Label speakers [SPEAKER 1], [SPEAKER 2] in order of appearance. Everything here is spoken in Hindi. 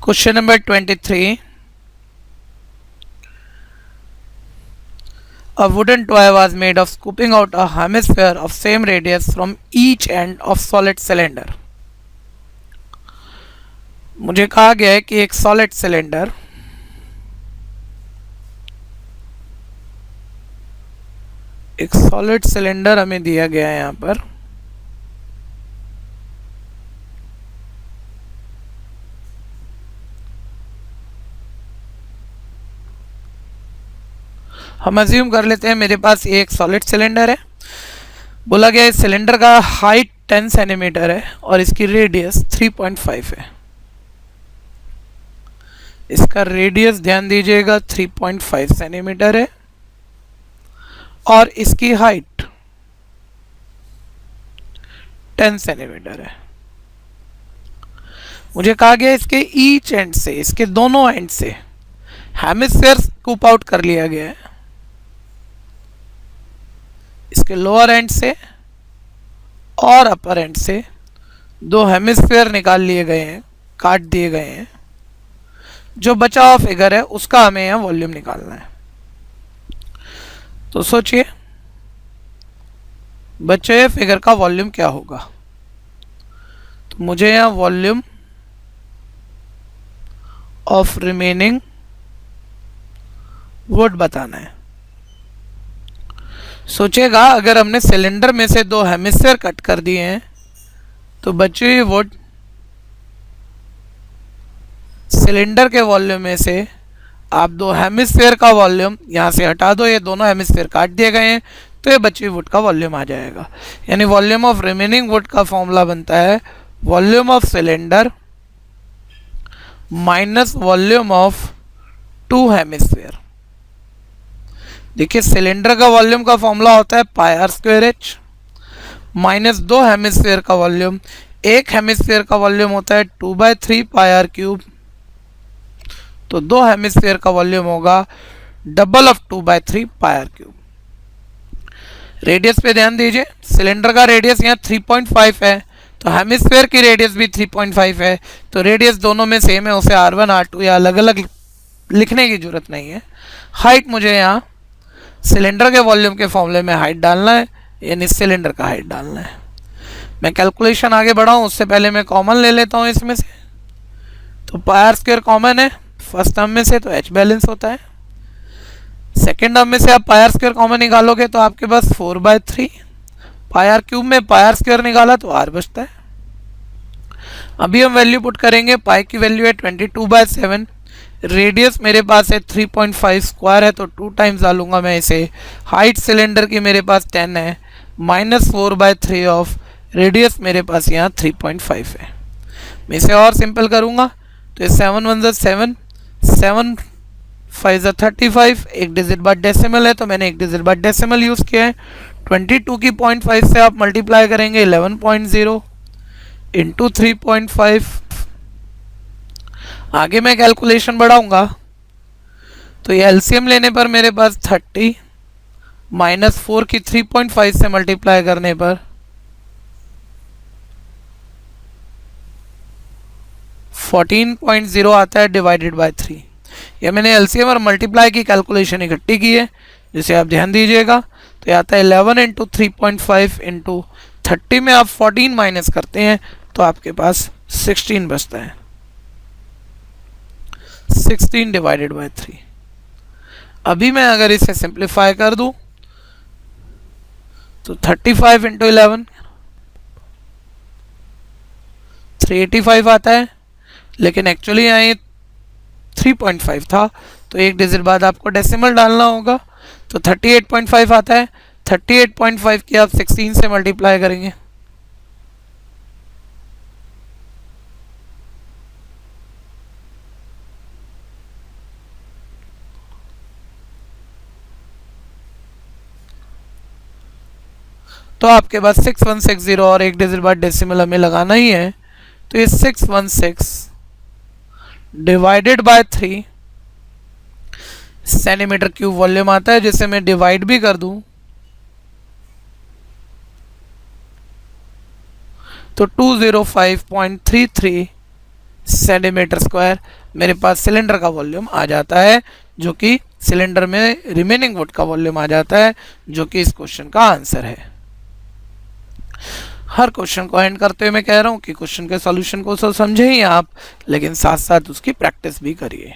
[SPEAKER 1] Question number 23. A wooden toy was made of scooping out a hemisphere of same radius from each end of solid cylinder. मुझे कहा गया है कि एक सॉलिड सिलेंडर हमें दिया गया है यहाँ पर। हम अज्यूम कर लेते हैं मेरे पास ये एक सॉलिड सिलेंडर है। बोला गया इस सिलेंडर का हाइट 10 सेंटीमीटर है और इसकी रेडियस 3.5 है। इसका रेडियस ध्यान दीजिएगा 3.5 सेंटीमीटर है और इसकी हाइट 10 सेंटीमीटर है। मुझे कहा गया इसके ईच एंड से, इसके दोनों एंड से हेमिस्फीयर स्कूप आउट कर लिया गया है। इसके लोअर एंड से और अपर एंड से दो हेमिस्फीयर निकाल लिए गए हैं, काट दिए गए हैं। जो बचा हुआ फिगर है उसका हमें यहाँ वॉल्यूम निकालना है। तो सोचिए बचे हुए फिगर का वॉल्यूम क्या होगा। तो मुझे यहाँ वॉल्यूम ऑफ रिमेनिंग वुड बताना है। सोचेगा अगर हमने सिलेंडर में से दो हेमिस्फीयर कट कर दिए हैं तो बची हुई वुड सिलेंडर के वॉल्यूम में से आप दो हेमिस्फीयर का वॉल्यूम यहाँ से हटा दो, ये दोनों हेमिस्फीयर काट दिए गए हैं तो ये बची हुई वुड का वॉल्यूम आ जाएगा। यानी वॉल्यूम ऑफ रिमेनिंग वुड का फॉर्मूला बनता है volume of cylinder minus volume of two hemisphere. देखिए सिलेंडर का वॉल्यूम का फॉर्मूला होता है pi r square h minus दो हेमिस्फीयर का वॉल्यूम। एक हेमिस्फीयर का वॉल्यूम होता है 2/3 पाई आर क्यूब, तो दो हेमिस्फीयर का वॉल्यूम होगा double of 2/3 pi r cube. Radius पे ध्यान दीजिए, सिलेंडर का रेडियस यहाँ 3.5 है तो हेमिस्फीयर की रेडियस भी 3.5 है। तो रेडियस दोनों में सेम है, उसे R1 R2 या अलग अलग लिखने की जरूरत नहीं है। हाइट मुझे यहाँ सिलेंडर के वॉल्यूम के फॉर्मूले में हाइट डालना है, यानी सिलेंडर का हाइट डालना है। मैं कैलकुलेशन आगे बढ़ाऊँ उससे पहले मैं कॉमन ले लेता हूँ इसमें से। तो पाई आर स्क्वायर कॉमन है फर्स्ट टर्म में से, तो एच बैलेंस होता है। सेकेंड टर्म में से आप पाई आर स्क्वायर कॉमन निकालोगे तो आपके पास 4/3 पाई आर क्यूब में पाई आर स्क्वायर निकाला तो आर बचता है। अभी हम वैल्यू पुट करेंगे। पाई की वैल्यू है 22/7, रेडियस मेरे पास है 3.5 स्क्वायर है तो 2 टाइम्स डालूंगा मैं इसे। हाइट सिलेंडर की मेरे पास 10 है माइनस 4/3 ऑफ रेडियस मेरे पास यहाँ 3.5 है। मैं इसे और सिंपल करूँगा तो ये 7 1 7 7 5 35, एक डिजिट बाद डेसिमल है तो मैंने एक डिजिट बाद डेसिमल यूज़ किया है। 22 की 0.5 से आप मल्टीप्लाई करेंगे 11.0 इंटू 3.5। आगे मैं कैलकुलेशन बढ़ाऊंगा तो ये एलसीएम लेने पर मेरे पास 30 माइनस 4 की 3.5 से मल्टीप्लाई करने पर 14.0 आता है डिवाइडेड बाय 3। ये मैंने एलसीएम और मल्टीप्लाई की कैलकुलेशन इकट्ठी की है, जिसे आप ध्यान दीजिएगा। तो ये आता है 11 इंटू 3.5 इंटू 30 में आप 14 माइनस करते हैं तो आपके पास 16 बचता है। 16 डिवाइडेड बाय 3। अभी मैं अगर इसे सिंप्लीफाई कर दूं तो 35 इंटू 11 385 आता है, लेकिन एक्चुअली यहाँ ये 3.5 था तो एक डिजिट बाद आपको डेसिमल डालना होगा तो 38.5 आता है। 38.5 की आप 16 से मल्टीप्लाई करेंगे तो आपके पास 6160 और एक डिजिट बाद डेसिमल हमें लगाना ही है। तो ये 616 divided by 3 centimetre cube volume आता है, जिसे मैं डिवाइड भी कर दूं तो 205.33 सेंटीमीटर स्क्वायर मेरे पास सिलेंडर का वॉल्यूम आ जाता है, जो कि सिलेंडर में रिमेनिंग वुड का वॉल्यूम आ जाता है, जो कि इस क्वेश्चन का आंसर है। हर क्वेश्चन को एंड करते हुए मैं कह रहा हूँ कि क्वेश्चन के सॉल्यूशन को समझे ही आप, लेकिन साथ साथ उसकी प्रैक्टिस भी करिए।